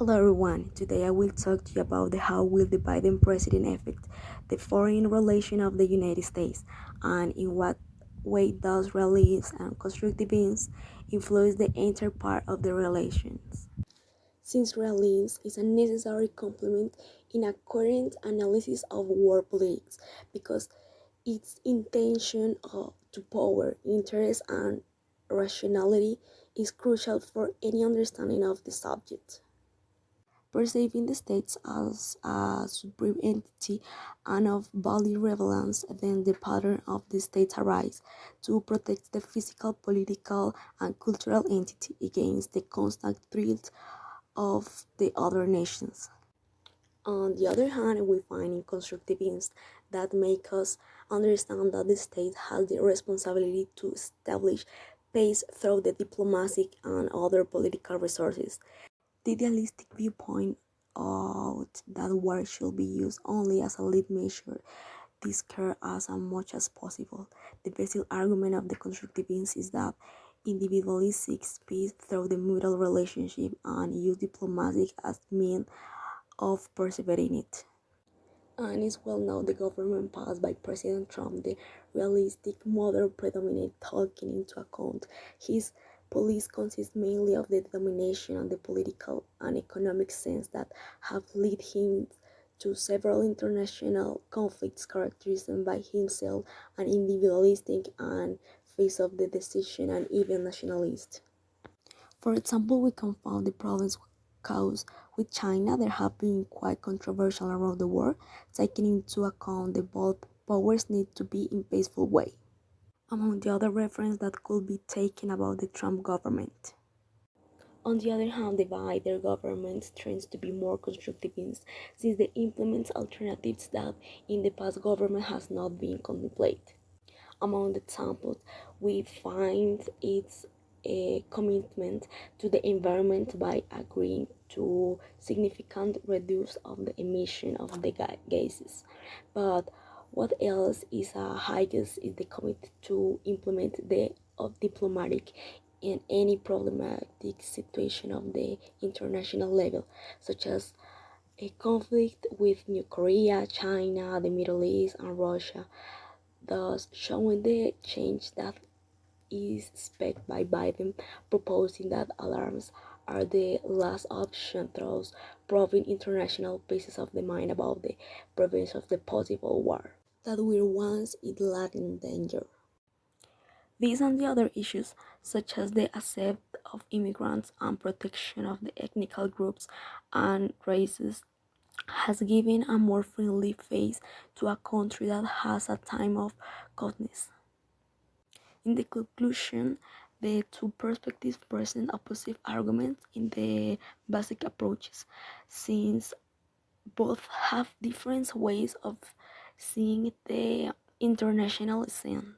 Hello everyone, today I will talk to you about how will the Biden president affect the foreign relation of the United States and in what way does realism and constructivism influence the entire part of the relations. Since realism is a necessary complement in a current analysis of world politics because its intention to power, interest and rationality is crucial for any understanding of the subject. Perceiving the states as a supreme entity and of value relevance, then the pattern of the states arise to protect the physical, political, and cultural entity against the constant threat of the other nations. On the other hand, we find in constructivism that make us understand that the state has the responsibility to establish peace through the diplomatic and other political resources. The idealistic viewpoint out that war should be used only as a lead measure, discard as much as possible. The basic argument of the constructivists is that individualists seek peace through the mutual relationship and use diplomacy as means of persevering it. And it's well known the government passed by President Trump, the realistic model predominate taking into account his policy consists mainly of the domination and the political and economic sense that have led him to several international conflicts characterized by himself and individualistic and face of the decision and even nationalist. For example, we can find the problems caused with China that have been quite controversial around the world, taking into account that both powers need to be in peaceful way. Among the other reference that could be taken about the Trump government. On the other hand, the Biden government tends to be more constructivist since they implement alternatives that in the past government has not been contemplated. Among the examples, we find its a commitment to the environment by agreeing to significant reduce of the emission of the gases. But what else is highest is the commitment to implement the of diplomatic in any problematic situation of the international level, such as a conflict with New Korea, China, the Middle East, and Russia, thus showing the change that is expected by Biden, proposing that alarms are the last option through proving international pieces of the mind about the prevention of the possible war that were once in latent danger. These and the other issues, such as the accept of immigrants and protection of the ethnic groups and races, has given a more friendly face to a country that has a time of goodness. In the conclusion, the two perspectives present opposite arguments in the basic approaches, since both have different ways of seeing the international scene.